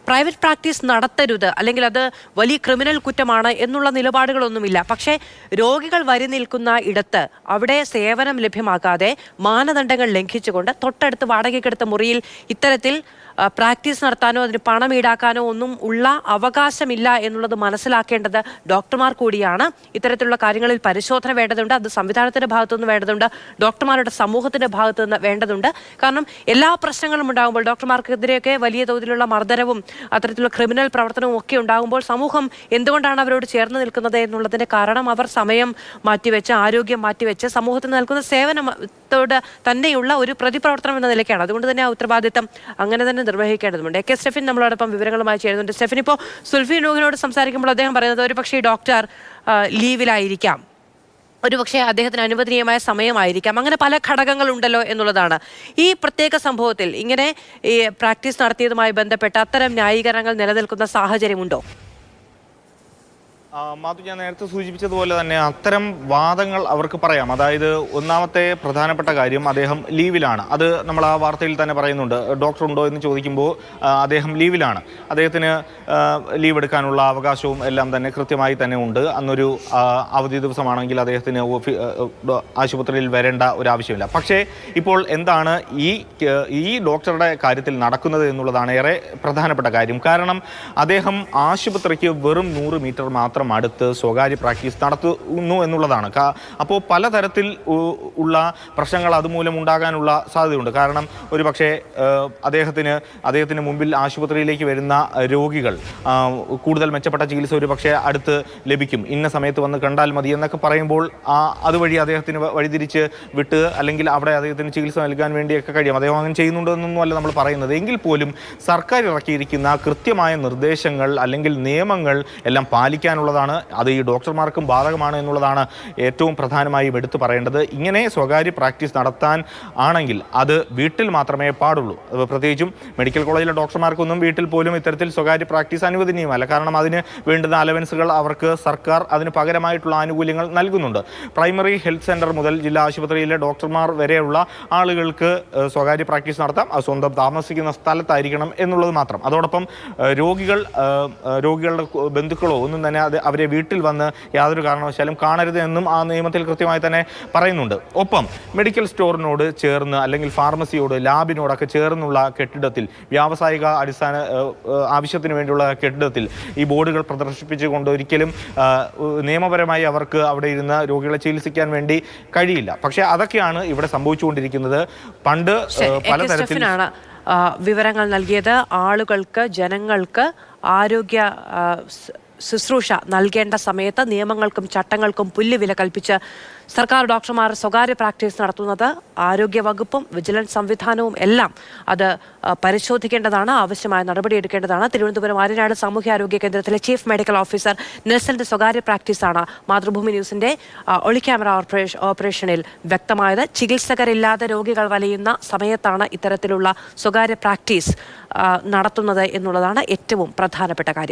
Private practice നടത്തരുത് അല്ലെങ്കിൽ അത് വലിയ ക്രിമിനൽ കുറ്റമാണ് എന്നുള്ള നിലപാടുകളൊന്നുമില്ല. പക്ഷേ രോഗികൾ വരി നിൽക്കുന്ന ഇടത്ത് അവിടെ സേവനം ലഭ്യമാക്കാതെ മാനദണ്ഡങ്ങൾ ലംഘിച്ചുകൊണ്ട് തൊട്ടടുത്ത് വാടകയ്ക്കെടുത്ത മുറിയിൽ ഇത്തരത്തിൽ പ്രാക്ടീസ് നടത്താനോ അതിന് പണം ഈടാക്കാനോ ഒന്നും ഉള്ള അവകാശമില്ല എന്നുള്ളത് മനസ്സിലാക്കേണ്ടത് ഡോക്ടർമാർ കൂടിയാണ്. ഇത്തരത്തിലുള്ള കാര്യങ്ങളിൽ പരിശോധന വേണ്ടതുണ്ട്. അത് സംവിധാനത്തിന്റെ ഭാഗത്തുനിന്ന് വേണ്ടതുണ്ട്, ഡോക്ടർമാരുടെ സമൂഹത്തിന്റെ ഭാഗത്തു നിന്ന് വേണ്ടതുണ്ട്. കാരണം എല്ലാ പ്രശ്നങ്ങളും ഉണ്ടാകുമ്പോൾ ഡോക്ടർമാർക്കെതിരെയൊക്കെ വലിയ തോതിലുള്ള മർദ്ദനവും അത്തരത്തിലുള്ള ക്രിമിനൽ പ്രവർത്തനവും ഒക്കെ ഉണ്ടാകുമ്പോൾ സമൂഹം എന്തുകൊണ്ടാണ് അവരോട് ചേർന്ന് നിൽക്കുന്നത് എന്നുള്ളതിന്റെ കാരണം അവർ സമയം മാറ്റിവെച്ച്, ആരോഗ്യം മാറ്റിവെച്ച് സമൂഹത്തിന് നൽകുന്ന സേവനത്തോട് തന്നെയുള്ള ഒരു പ്രതിപ്രവർത്തനം എന്ന നിലയ്ക്കാണ്. അതുകൊണ്ട് തന്നെ ആ ഉത്തരവാദിത്തം അങ്ങനെ തന്നെ നിർവഹിക്കേണ്ടതുണ്ട്. കെ സ്റ്റെഫിൻ നമ്മളോടൊപ്പം വിവരങ്ങളുമായി ചേരുന്നുണ്ട്. സ്റ്റെഫിൻ, ഇപ്പോൾ സുൽഫി നൂഹിനോട് സംസാരിക്കുമ്പോൾ അദ്ദേഹം പറയുന്നത് ഒരു പക്ഷേ ഡോക്ടർ ലീവിലായിരിക്കാം, ഒരുപക്ഷെ അദ്ദേഹത്തിന് അനുവദനീയമായ സമയമായിരിക്കാം, അങ്ങനെ പല ഘടകങ്ങളുണ്ടല്ലോ എന്നുള്ളതാണ്. ഈ പ്രത്യേക സംഭവത്തിൽ ഇങ്ങനെ ഈ പ്രാക്ടീസ് നടത്തിയതുമായി ബന്ധപ്പെട്ട് അത്തരം ന്യായീകരണങ്ങൾ നിലനിൽക്കുന്ന സാഹചര്യമുണ്ടോ? മാധു, ഞാൻ നേരത്തെ സൂചിപ്പിച്ചതുപോലെ തന്നെ അത്തരം വാദങ്ങൾ അവർക്ക് പറയാം. അതായത് ഒന്നാമത്തെ പ്രധാനപ്പെട്ട കാര്യം, അദ്ദേഹം ലീവിലാണ്. അത് നമ്മൾ ആ വാർത്തയിൽ തന്നെ പറയുന്നുണ്ട്. ഡോക്ടർ ഉണ്ടോ എന്ന് ചോദിക്കുമ്പോൾ അദ്ദേഹം ലീവിലാണ്. അദ്ദേഹത്തിന് ലീവ് എടുക്കാനുള്ള അവകാശവും എല്ലാം തന്നെ കൃത്യമായി തന്നെ ഉണ്ട്. അന്നൊരു അവധി ദിവസമാണെങ്കിൽ അദ്ദേഹത്തിന് ആശുപത്രിയിൽ വരേണ്ട ഒരു ആവശ്യമില്ല. പക്ഷേ ഇപ്പോൾ എന്താണ് ഈ ഡോക്ടറുടെ കാര്യത്തിൽ നടക്കുന്നത് എന്നുള്ളതാണ് ഏറെ പ്രധാനപ്പെട്ട കാര്യം. കാരണം അദ്ദേഹം ആശുപത്രിക്ക് വെറും 100 മീറ്റർ മാത്രം അടുത്ത് സ്വകാര്യ പ്രാക്ടീസ് നടത്തുന്നു എന്നുള്ളതാണ്. അപ്പോൾ പലതരത്തിൽ ഉള്ള പ്രശ്നങ്ങൾ അതുമൂലം ഉണ്ടാകാനുള്ള സാധ്യതയുണ്ട്. കാരണം ഒരു പക്ഷേ അദ്ദേഹത്തിന് മുമ്പിൽ ആശുപത്രിയിലേക്ക് വരുന്ന രോഗികൾ കൂടുതൽ മെച്ചപ്പെട്ട ചികിത്സ ഒരു പക്ഷേ അടുത്ത് ലഭിക്കും, ഇന്ന സമയത്ത് വന്ന് കണ്ടാൽ മതി എന്നൊക്കെ പറയുമ്പോൾ അതുവഴി അദ്ദേഹത്തിന് വഴിതിരിച്ച് വിട്ട് അല്ലെങ്കിൽ അവിടെ അദ്ദേഹത്തിന് ചികിത്സ നൽകാൻ വേണ്ടിയൊക്കെ കഴിയും. അദ്ദേഹം അങ്ങനെ ചെയ്യുന്നുണ്ടെന്നൊന്നും അല്ല നമ്മൾ പറയുന്നത്. എങ്കിൽ പോലും സർക്കാർ ഇറക്കിയിരിക്കുന്ന കൃത്യമായ നിർദ്ദേശങ്ങൾ അല്ലെങ്കിൽ നിയമങ്ങൾ എല്ലാം പാലിക്കാനുള്ള അത് ഈ ഡോക്ടർമാർക്കും ബാധകമാണ് എന്നുള്ളതാണ് ഏറ്റവും പ്രധാനമായും എടുത്തു പറയേണ്ടത്. ഇങ്ങനെ സ്വകാര്യ പ്രാക്ടീസ് നടത്താൻ ആണെങ്കിൽ അത് വീട്ടിൽ മാത്രമേ പാടുള്ളൂ. പ്രത്യേകിച്ചും മെഡിക്കൽ കോളേജിലെ ഡോക്ടർമാർക്കൊന്നും വീട്ടിൽ പോലും ഇത്തരത്തിൽ സ്വകാര്യ പ്രാക്ടീസ് അനുവദനീയമല്ല. കാരണം അതിന് വേണ്ടുന്ന അലവൻസുകൾ അവർക്ക് സർക്കാർ അതിന് പകരമായിട്ടുള്ള ആനുകൂല്യങ്ങൾ നൽകുന്നുണ്ട്. പ്രൈമറി ഹെൽത്ത് സെന്റർ മുതൽ ജില്ലാ ആശുപത്രിയിലെ ഡോക്ടർമാർ വരെയുള്ള ആളുകൾക്ക് സ്വകാര്യ പ്രാക്ടീസ് നടത്താം. അത് സ്വന്തം താമസിക്കുന്ന സ്ഥലത്തായിരിക്കണം എന്നുള്ളത് മാത്രം. അതോടൊപ്പം രോഗികളുടെ ബന്ധുക്കളോ ഒന്നും തന്നെ അവരെ വീട്ടിൽ വന്ന് യാതൊരു കാരണവശാലും കാണരുത് എന്നും ആ നിയമത്തിൽ കൃത്യമായി തന്നെ പറയുന്നുണ്ട്. ഒപ്പം മെഡിക്കൽ സ്റ്റോറിനോട് ചേർന്ന് അല്ലെങ്കിൽ ഫാർമസിയോട്, ലാബിനോടൊക്കെ ചേർന്നുള്ള കെട്ടിടത്തിൽ, വ്യാവസായിക അടിസ്ഥാന ആവശ്യത്തിന് വേണ്ടിയുള്ള കെട്ടിടത്തിൽ ഈ ബോർഡുകൾ പ്രദർശിപ്പിച്ചുകൊണ്ട് ഒരിക്കലും നിയമപരമായി അവർക്ക് അവിടെ ഇരുന്ന് രോഗികളെ ചികിത്സിക്കാൻ വേണ്ടി കഴിയില്ല. പക്ഷേ അതൊക്കെയാണ് ഇവിടെ സംഭവിച്ചുകൊണ്ടിരിക്കുന്നത്. പണ്ട് പലതരത്തിൽ വിവരങ്ങൾ നൽകിയത് ആളുകൾക്ക്, ജനങ്ങൾക്ക് ആരോഗ്യ ശുശ്രൂഷ നൽകേണ്ട സമയത്ത് നിയമങ്ങൾക്കും ചട്ടങ്ങൾക്കും പുല്ലുവില കൽപ്പിച്ച് സർക്കാർ ഡോക്ടർമാർ സ്വകാര്യ പ്രാക്ടീസ് നടത്തുന്നത് ആരോഗ്യ വകുപ്പും വിജിലൻസ് സംവിധാനവും എല്ലാം അത് പരിശോധിക്കേണ്ടതാണ്, ആവശ്യമായ നടപടിയെടുക്കേണ്ടതാണ്. തിരുവനന്തപുരം ആര്യനാട് സാമൂഹ്യാരോഗ്യ കേന്ദ്രത്തിലെ ചീഫ് മെഡിക്കൽ ഓഫീസർ നെൽസന്റെ സ്വകാര്യ പ്രാക്ടീസാണ് മാതൃഭൂമി ന്യൂസിന്റെ ഒളി ക്യാമറ ഓപ്പറേഷനിൽ വ്യക്തമായത്. ചികിത്സകരില്ലാതെ രോഗികൾ വലയുന്ന സമയത്താണ് ഇത്തരത്തിലുള്ള സ്വകാര്യ പ്രാക്ടീസ് നടത്തുന്നത് എന്നുള്ളതാണ് ഏറ്റവും പ്രധാനപ്പെട്ട കാര്യം.